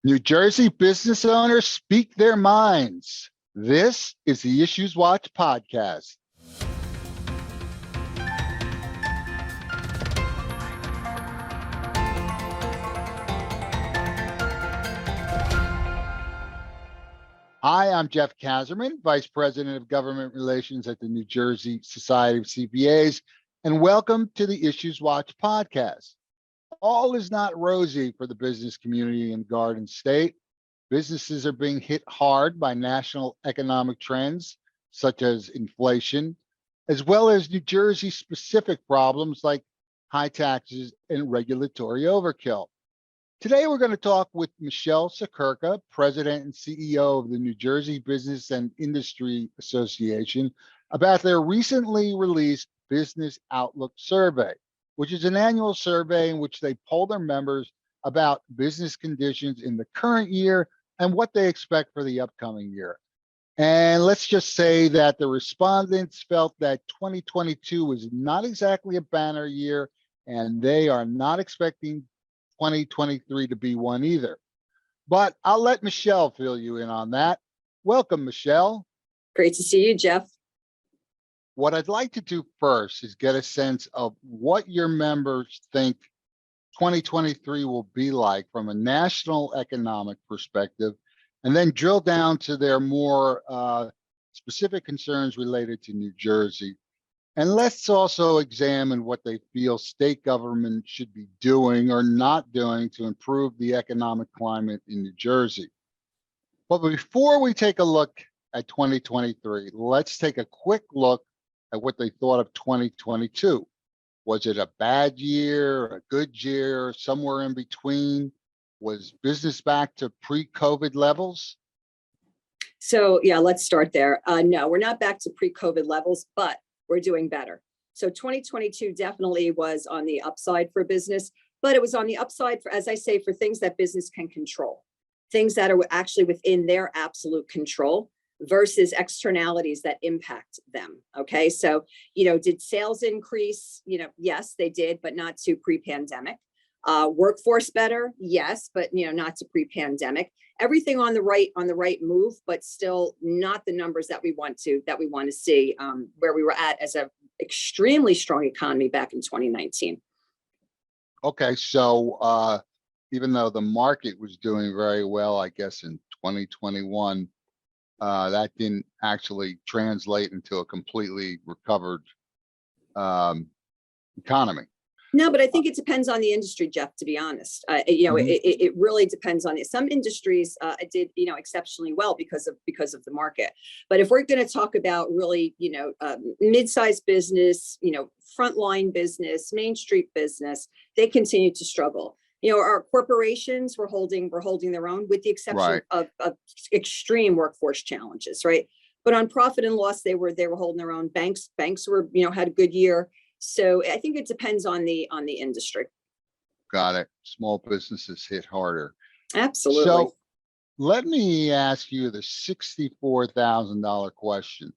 New Jersey business owners speak their minds. This is the Issues Watch podcast. Hi, I'm Jeff Kazerman, Vice President of Government Relations at the New Jersey Society of CPAs, and welcome to the Issues Watch podcast. All is not rosy for the business community in Garden State. Businesses are being hit hard by national economic trends, such as inflation, as well as New Jersey-specific problems like high taxes and regulatory overkill. Today, we're going to talk with Michele Siekerka, President and CEO of the New Jersey Business and Industry Association, about their recently released Business Outlook Survey, which is an annual survey in which they poll their members about business conditions in the current year and what they expect for the upcoming year. And let's just say that the respondents felt that 2022 was not exactly a banner year, and they are not expecting 2023 to be one either. But I'll let Michele fill you in on that. Welcome, Michele. Great to see you, Jeff. What I'd like to do first is get a sense of what your members think 2023 will be like from a national economic perspective, and then drill down to their more specific concerns related to New Jersey. And let's also examine what they feel state government should be doing or not doing to improve the economic climate in New Jersey. But before we take a look at 2023, let's take a quick look at what they thought of 2022. Was it a bad year, a good year, somewhere in between? Was business back to pre-COVID levels? So yeah, let's start there. No, we're not back to pre-COVID levels, but we're doing better. So 2022 definitely was on the upside for business, but it was on the upside for, as I say, for things that business can control, things that are actually within their absolute control versus externalities that impact them. Okay, so, did sales increase? Yes, they did, but not to pre-pandemic. Workforce better? Yes, but not to pre-pandemic. Everything on the right move, but still not the numbers that we want to see where we were at as a extremely strong economy back in 2019. Okay, so even though the market was doing very well, I guess in 2021, that didn't actually translate into a completely recovered economy. No, but I think it depends on the industry, Jeff, to be honest. It really depends on it. Some industries did, exceptionally well because of the market. But if we're going to talk about really, mid-sized business, frontline business, Main Street business, they continue to struggle. Our corporations were holding their own, with the exception of extreme workforce challenges, right? But on profit and loss, they were holding their own. Banks were, had a good year. So I think it depends on the industry. Got it. Small businesses hit harder. Absolutely. So let me ask you the $64,000 question.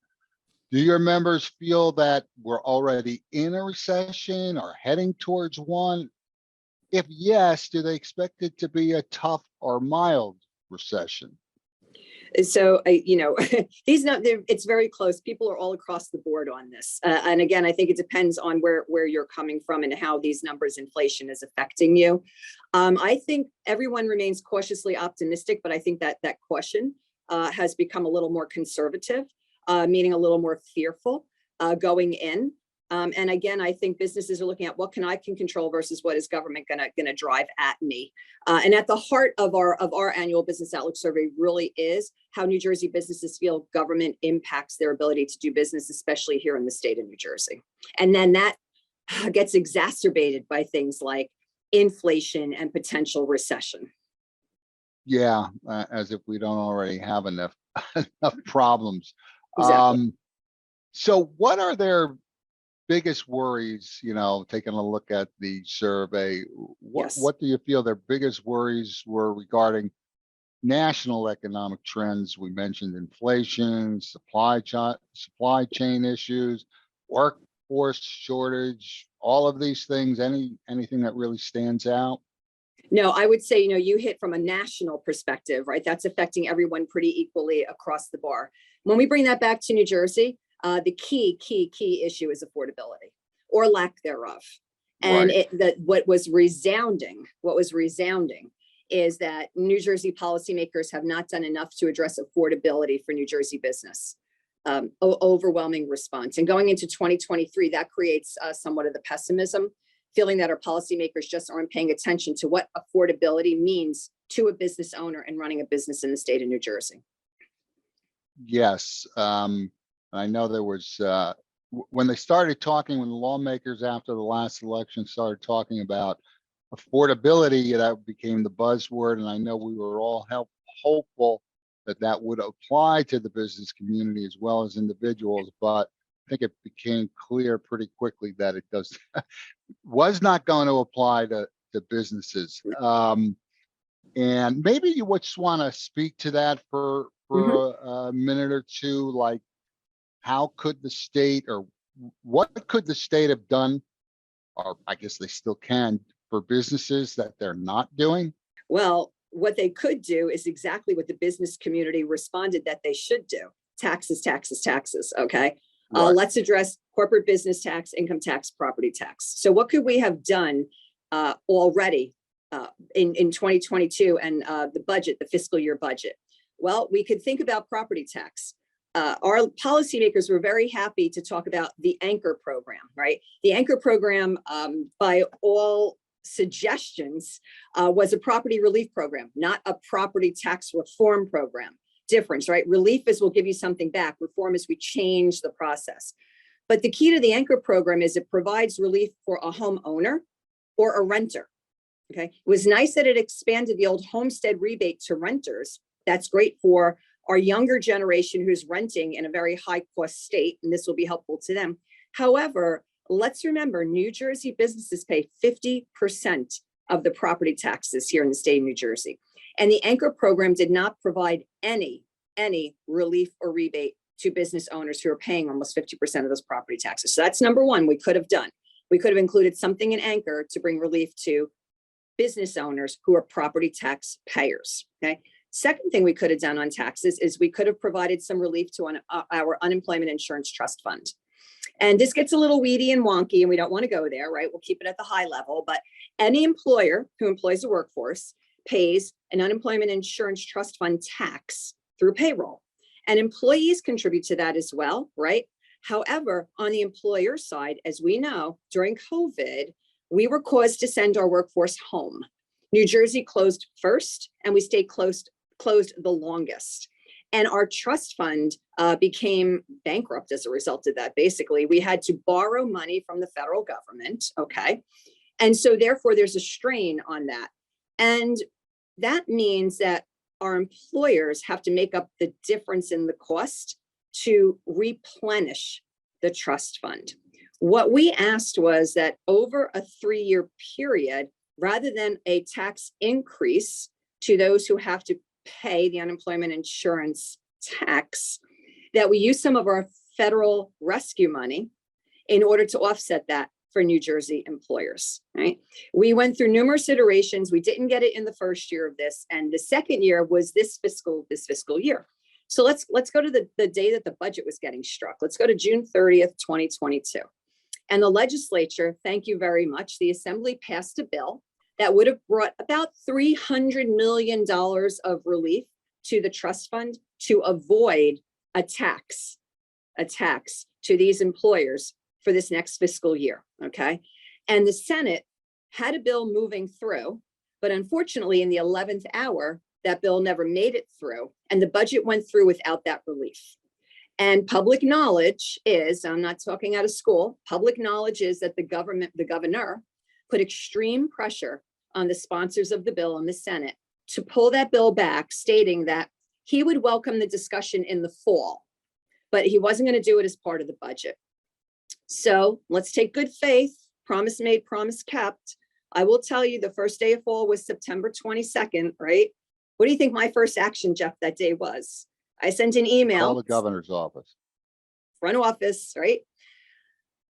Do your members feel that we're already in a recession or heading towards one? If yes, do they expect it to be a tough or mild recession? So, it's very close. People are all across the board on this. And again, I think it depends on where you're coming from and how these numbers, inflation is affecting you. I think everyone remains cautiously optimistic, but I think that caution has become a little more conservative, meaning a little more fearful going in. And again, I think businesses are looking at what I can control versus what is government gonna drive at me. And at the heart of our annual Business Outlook Survey really is how New Jersey businesses feel government impacts their ability to do business, especially here in the state of New Jersey. And then that gets exacerbated by things like inflation and potential recession. Yeah, as if we don't already have enough problems. Exactly. So what are their biggest worries, taking a look at the survey? What do you feel their biggest worries were regarding national economic trends? We mentioned inflation, supply chain issues, workforce shortage, all of these things. Anything that really stands out? No, I would say, you hit from a national perspective, right? That's affecting everyone pretty equally across the bar. When we bring that back to New Jersey, the key issue is affordability or lack thereof. And Right. what was resounding is that New Jersey policymakers have not done enough to address affordability for New Jersey business. Overwhelming response. And going into 2023, that creates somewhat of the pessimism, feeling that our policymakers just aren't paying attention to what affordability means to a business owner and running a business in the state of New Jersey. Yes. I know there was, when they started talking, when the lawmakers after the last election started talking about affordability, that became the buzzword. And I know we were all hopeful that that would apply to the business community as well as individuals. But I think it became clear pretty quickly that it was not going to apply to businesses. And maybe you would just want to speak to that for a minute or two, like how could the state, or what could the state have done, or I guess they still can, for businesses that they're not doing? Well, what they could do is exactly what the business community responded that they should do. Taxes, taxes, taxes. Okay. Right. Let's address corporate business tax, income tax, property tax. So what could we have done already in 2022 and the budget, the fiscal year budget? Well, we could think about property tax. Our policymakers were very happy to talk about the anchor program, right? The anchor program, by all suggestions, was a property relief program, not a property tax reform program. Difference, right? Relief is we'll give you something back. Reform is we change the process. But the key to the anchor program is it provides relief for a homeowner or a renter. Okay. It was nice that it expanded the old homestead rebate to renters. That's great for our younger generation who's renting in a very high cost state, and this will be helpful to them. However, let's remember, New Jersey businesses pay 50% of the property taxes here in the state of New Jersey. And the anchor program did not provide any relief or rebate to business owners who are paying almost 50% of those property taxes. So that's number one we could have done. We could have included something in anchor to bring relief to business owners who are property tax payers. Okay. Second thing we could have done on taxes is we could have provided some relief to our unemployment insurance trust fund. And this gets a little weedy and wonky, and we don't want to go there, right? We'll keep it at the high level, but any employer who employs a workforce pays an unemployment insurance trust fund tax through payroll. And employees contribute to that as well, right? However, on the employer side, as we know, during COVID, we were caused to send our workforce home. New Jersey closed first, and we stayed closed the longest. And our trust fund became bankrupt as a result of that. Basically, we had to borrow money from the federal government, okay? And so therefore, there's a strain on that. And that means that our employers have to make up the difference in the cost to replenish the trust fund. What we asked was that over a 3-year period, rather than a tax increase to those who have to pay the unemployment insurance tax, that we use some of our federal rescue money in order to offset that for New Jersey employers, right? We went through numerous iterations. We didn't get it in the first year of this, and the second year was this fiscal year. So let's go to the day that the budget was getting struck. Let's go to June 30th, 2022. And the legislature, thank you very much, the Assembly passed a bill that would have brought about $300 million of relief to the trust fund to avoid a tax to these employers for this next fiscal year, okay? And the Senate had a bill moving through, but unfortunately in the 11th hour, that bill never made it through, and the budget went through without that relief. And public knowledge is, I'm not talking out of school, public knowledge is that the governor put extreme pressure on the sponsors of the bill in the Senate to pull that bill back, stating that he would welcome the discussion in the fall, but he wasn't going to do it as part of the budget. So let's take good faith, promise made, promise kept. I will tell you the first day of fall was September 22nd, right? What do you think my first action, Jeff, that day was? I sent an email. Call the governor's office. Front office, right?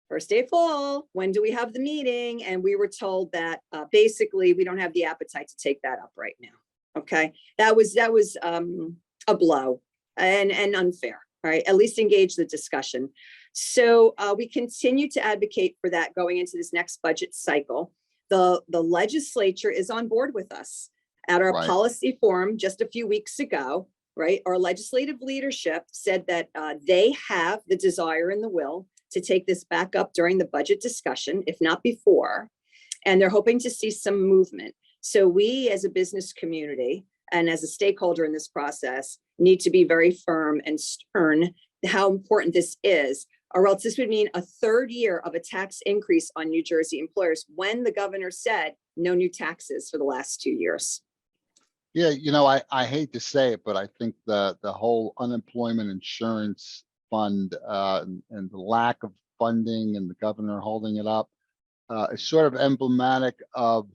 first day of fall, when do we have the meeting? And we were told that basically we don't have the appetite to take that up right now. Okay, that was a blow and unfair. All right, at least engage the discussion. So we continue to advocate for that going into this next budget cycle. The legislature is on board with us. At our Right. policy forum just a few weeks ago, right, our legislative leadership said that they have the desire and the will to take this back up during the budget discussion, if not before, and they're hoping to see some movement. So we as a business community and as a stakeholder in this process need to be very firm and stern how important this is, or else this would mean a third year of a tax increase on New Jersey employers when the governor said no new taxes for the last 2 years. Yeah, I hate to say it, but I think the whole unemployment insurance fund and the lack of funding and the governor holding it up is sort of emblematic of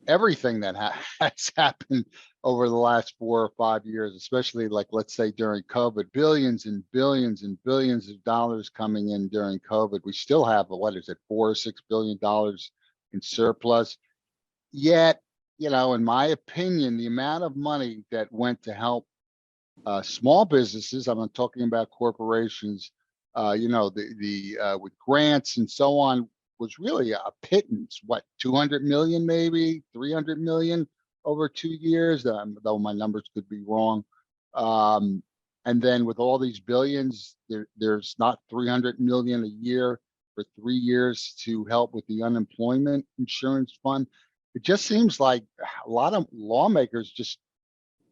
everything that has happened over the last 4 or 5 years, especially like, let's say during COVID, billions and billions and billions of dollars coming in during COVID. We still have, what is it, $4 or $6 billion in surplus. Yet, in my opinion, the amount of money that went to help small businesses, I'm not talking about corporations, with grants and so on, was really a pittance. What, 200 million, maybe 300 million over 2 years, though my numbers could be wrong. And then with all these billions, there's not 300 million a year for 3 years to help with the unemployment insurance fund. It just seems like a lot of lawmakers just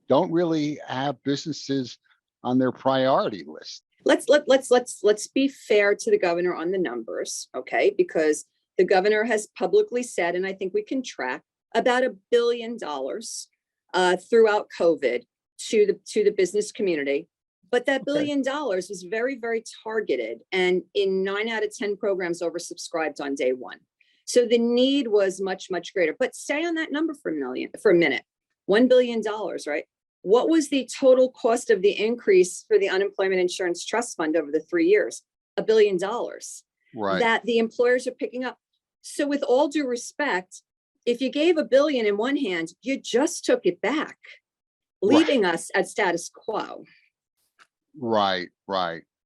don't really have businesses on their priority list. Let's be fair to the governor on the numbers, okay? Because the governor has publicly said, and I think we can track, about $1 billion throughout COVID to the business community. But that $1 billion was very, very targeted, and in 9 out of 10 programs oversubscribed on day one. So the need was much, much greater. But stay on that number for a minute. $1 billion, right? What was the total cost of the increase for the unemployment insurance trust fund over the 3 years? $1 billion. Right. That the employers are picking up. So with all due respect, if you gave $1 billion in one hand, you just took it back, leaving us at status quo. Right.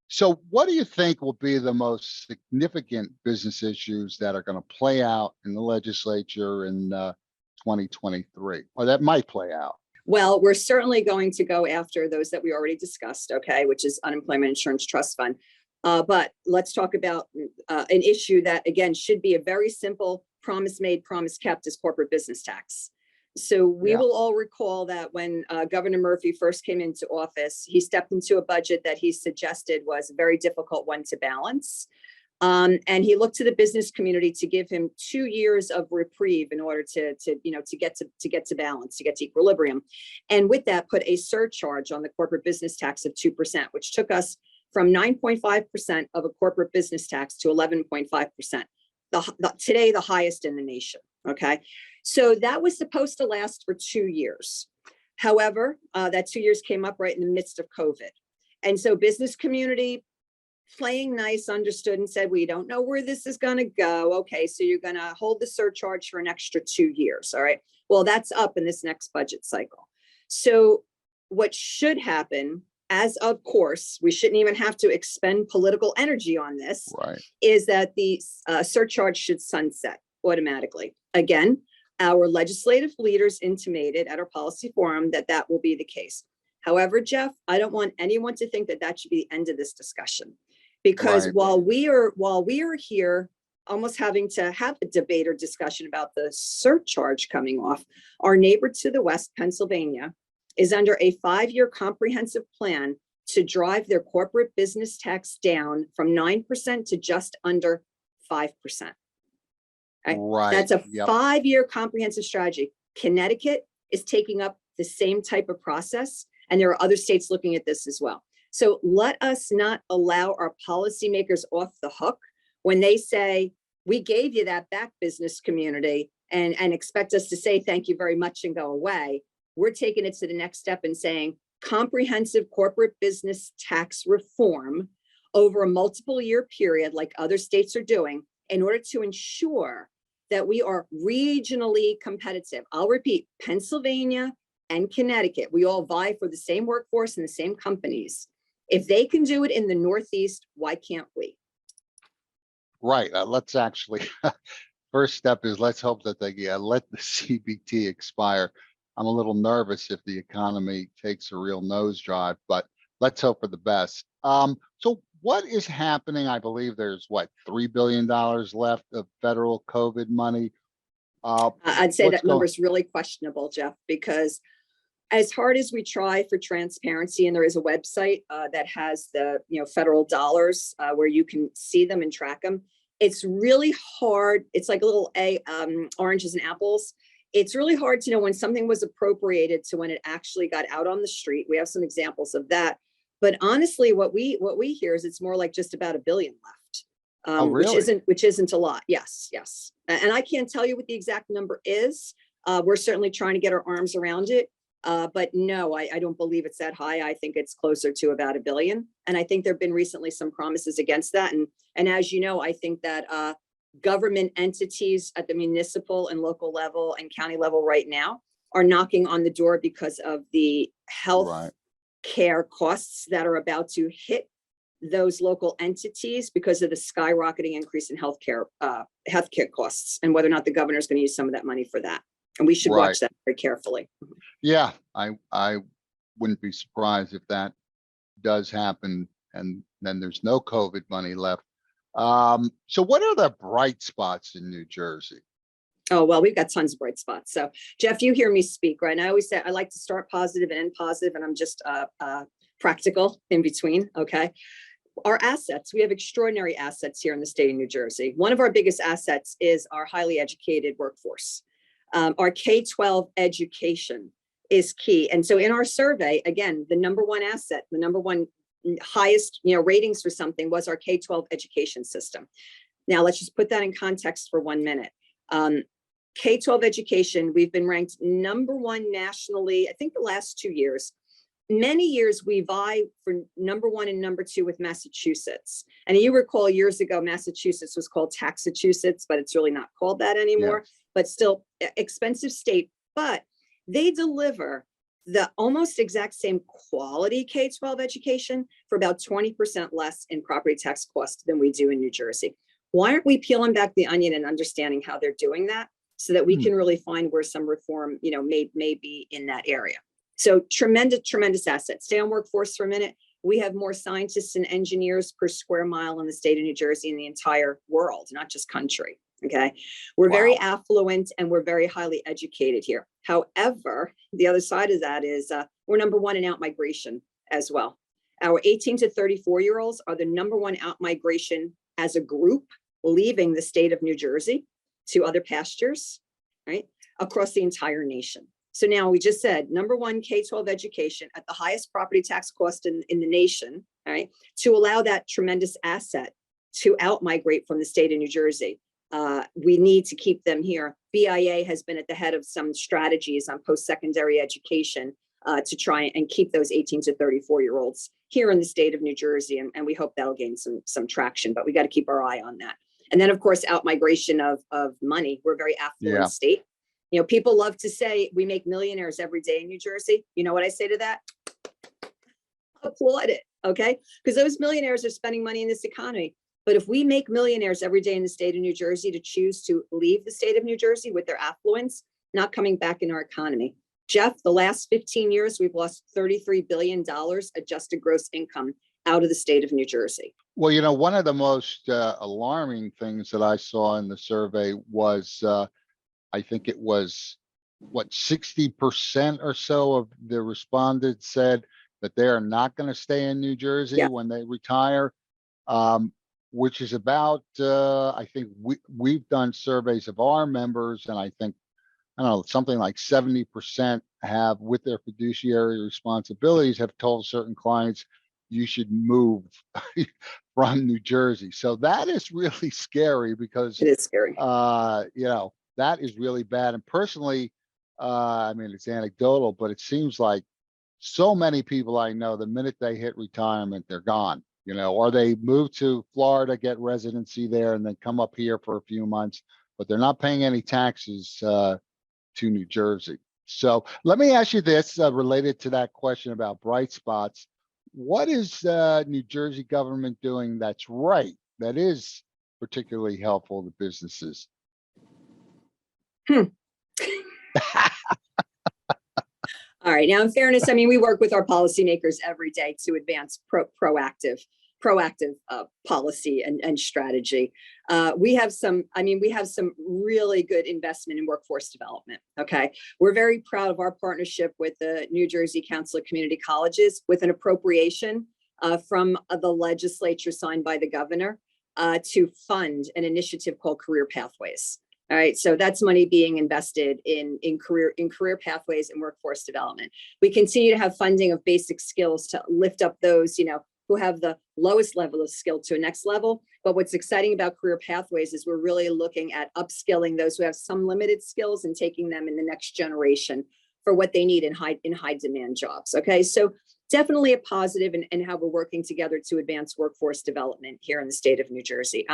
So what do you think will be the most significant business issues that are going to play out in the legislature in 2023, or that might play out? Well, we're certainly going to go after those that we already discussed, okay, which is unemployment insurance trust fund. But let's talk about an issue that, again, should be a very simple promise made, promise kept, is corporate business tax. So we will all recall that when Governor Murphy first came into office, he stepped into a budget that he suggested was a very difficult one to balance. And he looked to the business community to give him 2 years of reprieve in order to get to balance, to get to equilibrium. And with that, put a surcharge on the corporate business tax of 2%, which took us from 9.5% of a corporate business tax to 11.5%. Today, the highest in the nation. Okay. So that was supposed to last for 2 years. However, that 2 years came up right in the midst of COVID. And so business community, playing nice, understood and said, we don't know where this is going to go. Okay, so you're going to hold the surcharge for an extra 2 years. All right. Well, that's up in this next budget cycle. So what should happen, as of course, we shouldn't even have to expend political energy on this, Right, is that the surcharge should sunset automatically. Again, our legislative leaders intimated at our policy forum that that will be the case. However, Jeff, I don't want anyone to think that that should be the end of this discussion, because while we are here almost having to have a debate or discussion about the surcharge coming off, our neighbor to the west, Pennsylvania, is under a 5-year comprehensive plan to drive their corporate business tax down from 9% to just under 5%. Right? That's a 5-year comprehensive strategy. Connecticut is taking up the same type of process, and there are other states looking at this as well. So let us not allow our policymakers off the hook when they say, we gave you that back, business community, and expect us to say thank you very much and go away. We're taking it to the next step and saying comprehensive corporate business tax reform over a multiple year period, like other states are doing, in order to ensure that we are regionally competitive. I'll repeat, Pennsylvania and Connecticut, we all vie for the same workforce and the same companies. If they can do it in the Northeast, why can't we? Right. Let's actually, first step is let's hope that they let the CBT expire. I'm a little nervous if the economy takes a real nosedive, but let's hope for the best. So what is happening? I believe there's what, $3 billion left of federal COVID money. I'd say What's that number is really questionable, Jeff, because as hard as we try for transparency, and there is a website that has the federal dollars where you can see them and track them, it's really hard. It's like a little oranges and apples. It's really hard to know when something was appropriated to when it actually got out on the street. We have some examples of that, but honestly, what we hear is it's more like just about $1 billion left, Oh, really? which isn't a lot. Yes, and I can't tell you what the exact number is. We're certainly trying to get our arms around it. But no, I don't believe it's that high. I think it's closer to about $1 billion. And I think there've been recently some promises against that. And as you know, I think that government entities at the municipal and local level and county level right now are knocking on the door because of the health Right. care costs that are about to hit those local entities because of the skyrocketing increase in healthcare costs, and whether or not the governor is going to use some of that money for that. And we should Right. watch that very carefully. Yeah, I wouldn't be surprised if that does happen, and then there's no COVID money left. So what are the bright spots in New Jersey? Oh, well, we've got tons of bright spots. So Jeff, you hear me speak, right? And I always say I like to start positive and end positive, and I'm just practical in between. Okay. Our assets, we have extraordinary assets here in the state of New Jersey. One of our biggest assets is our highly educated workforce. Our K-12 education is key. And so in our survey, again, the number one asset, the number one highest ratings for something was our K-12 education system. Now let's just put that in context for 1 minute. K-12 education, we've been ranked number one nationally, I think the last 2 years. Many years we vie for number one and number two with Massachusetts. And you recall years ago, Massachusetts was called Taxachusetts, but it's really not called that anymore. Yes. But still expensive state, but they deliver the almost exact same quality K-12 education for about 20% less in property tax cost than we do in New Jersey. Why aren't we peeling back the onion and understanding how they're doing that so that we can really find where some reform, may be in that area? So tremendous assets. Stay on workforce for a minute. We have more scientists and engineers per square mile in the state of New Jersey in the entire world, not just country. Okay. We're very affluent and we're very highly educated here. However, the other side of that is we're number one in out migration as well. Our 18 to 34-year-olds are the number one out migration as a group leaving the state of New Jersey to other pastures, right, across the entire nation. So now we just said number one K-12 education at the highest property tax cost in the nation, right, to allow that tremendous asset to out migrate from the state of New Jersey. We need to keep them here. BIA has been at the head of some strategies on post-secondary education to try and keep those 18 to 34-year-olds here in the state of New Jersey. And we hope that'll gain some traction, but we got to keep our eye on that. And then, of course, out migration of money. We're a very affluent state. People love to say we make millionaires every day in New Jersey. You know what I say to that? Applaud it, okay? Because those millionaires are spending money in this economy. But if we make millionaires every day in the state of New Jersey to choose to leave the state of New Jersey with their affluence, not coming back in our economy. Jeff, the last 15 years, we've lost $33 billion adjusted gross income out of the state of New Jersey. Well, one of the most alarming things that I saw in the survey was, I think it was, 60% or so of the respondents said that they are not going to stay in New Jersey when they retire. Which is about, I think we've done surveys of our members, and I think, I don't know, something like 70% have, with their fiduciary responsibilities, have told certain clients, you should move from New Jersey. So that is really scary because it is scary. That is really bad. And personally, I mean, it's anecdotal, but it seems like so many people I know, the minute they hit retirement, they're gone. or they move to Florida, get residency there, and then come up here for a few months, but they're not paying any taxes to New Jersey. So let me ask you this related to that question about bright spots. What is New Jersey government doing that's right, that is particularly helpful to businesses? All right. Now, in fairness, I mean, we work with our policymakers every day to advance proactive policy and strategy. We have some really good investment in workforce development. Okay. We're very proud of our partnership with the New Jersey Council of Community Colleges with an appropriation from the legislature signed by the governor to fund an initiative called Career Pathways. All right, so that's money being invested in career pathways and workforce development. We continue to have funding of basic skills to lift up those, who have the lowest level of skill to a next level. But what's exciting about career pathways is we're really looking at upskilling those who have some limited skills and taking them in the next generation for what they need in high demand jobs. Okay, so definitely a positive in how we're working together to advance workforce development here in the state of New Jersey.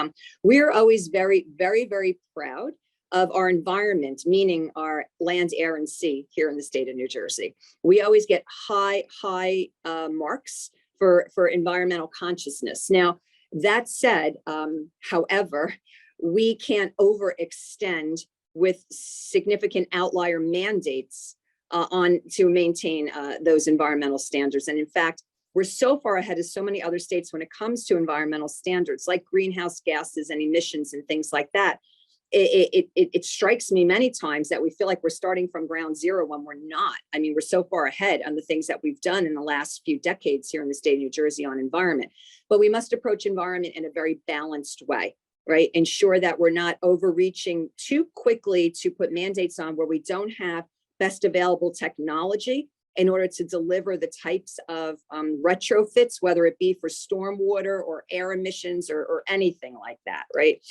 We're always very, very, very proud of our environment, meaning our land, air, and sea here in the state of New Jersey. We always get high marks for environmental consciousness. Now, that said, however, we can't overextend with significant outlier mandates to maintain those environmental standards. And in fact, we're so far ahead of so many other states when it comes to environmental standards like greenhouse gases and emissions and things like that. It strikes me many times that we feel like we're starting from ground zero when we're not. I mean, we're so far ahead on the things that we've done in the last few decades here in the state of New Jersey on environment. But we must approach environment in a very balanced way, right? Ensure that we're not overreaching too quickly to put mandates on where we don't have best available technology in order to deliver the types of retrofits, whether it be for stormwater or air emissions or anything like that, right?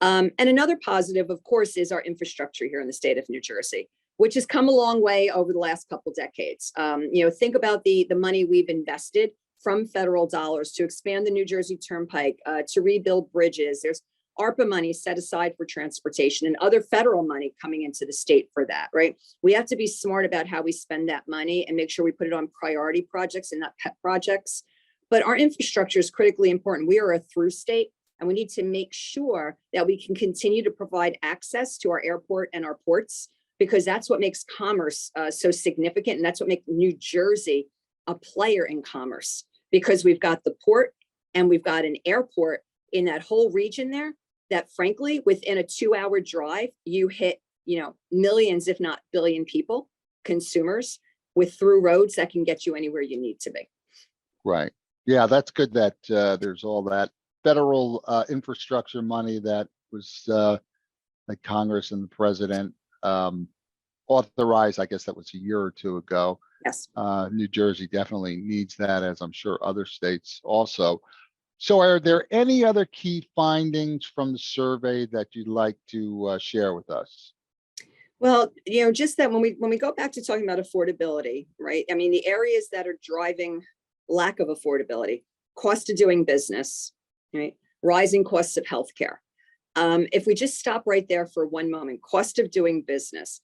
And another positive, of course, is our infrastructure here in the state of New Jersey, which has come a long way over the last couple decades. Think about the money we've invested from federal dollars to expand the New Jersey Turnpike, to rebuild bridges. There's ARPA money set aside for transportation and other federal money coming into the state for that, right? We have to be smart about how we spend that money and make sure we put it on priority projects and not pet projects. But our infrastructure is critically important. We are a through state, and we need to make sure that we can continue to provide access to our airport and our ports, because that's what makes commerce so significant. And that's what makes New Jersey a player in commerce, because we've got the port and we've got an airport in that whole region there that, frankly, within a 2-hour drive, you hit, millions, if not billion people, consumers, with through roads that can get you anywhere you need to be. Right. Yeah, that's good that there's all that federal infrastructure money that was like Congress and the president authorized. I guess that was a year or two ago. Yes. New Jersey definitely needs that, as I'm sure other states also. So are there any other key findings from the survey that you'd like to share with us? Well, just that when we go back to talking about affordability, right? I mean, the areas that are driving lack of affordability, cost of doing business, right? Rising costs of healthcare. If we just stop right there for one moment, cost of doing business.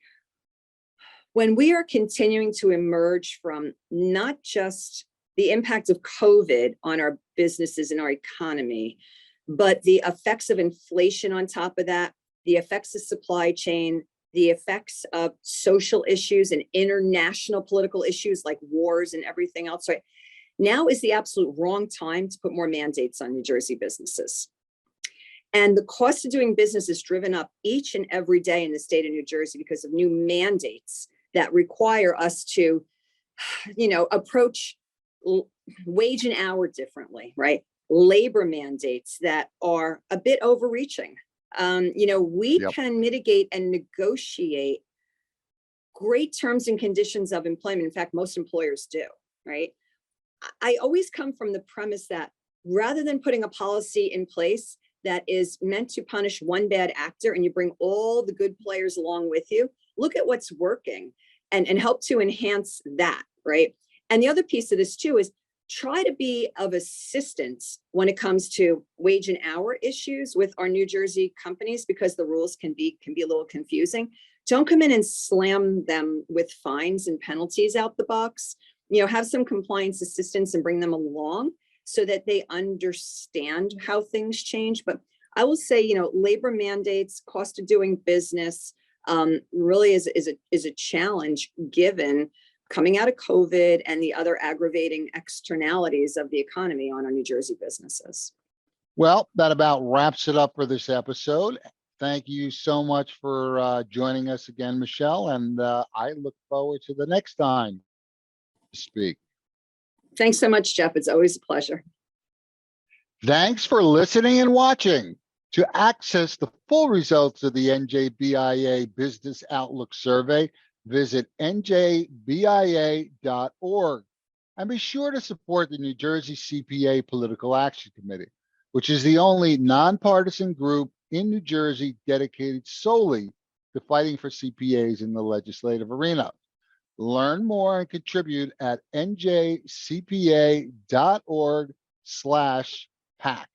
When we are continuing to emerge from not just the impact of COVID on our businesses and our economy, but the effects of inflation on top of that, the effects of supply chain, the effects of social issues and international political issues like wars and everything else, right? Now is the absolute wrong time to put more mandates on New Jersey businesses. And the cost of doing business is driven up each and every day in the state of New Jersey because of new mandates that require us to, approach wage and hour differently, right? Labor mandates that are a bit overreaching. We Yep. can mitigate and negotiate great terms and conditions of employment. In fact, most employers do, right? I always come from the premise that rather than putting a policy in place that is meant to punish one bad actor and you bring all the good players along with you, look at what's working and help to enhance that, right? And the other piece of this too is try to be of assistance when it comes to wage and hour issues with our New Jersey companies, because the rules can be a little confusing. Don't come in and slam them with fines and penalties out the box. Have some compliance assistance and bring them along so that they understand how things change. But I will say, labor mandates, cost of doing business, really is a challenge given coming out of COVID and the other aggravating externalities of the economy on our New Jersey businesses. Well, that about wraps it up for this episode. Thank you so much for joining us again, Michele, and I look forward to the next time to speak. Thanks so much, Jeff. It's always a pleasure. Thanks for listening and watching. To access the full results of the NJBIA Business Outlook Survey, visit njbia.org and be sure to support the New Jersey CPA Political Action Committee, which is the only nonpartisan group in New Jersey dedicated solely to fighting for CPAs in the legislative arena. Learn more and contribute at njcpa.org/PAC.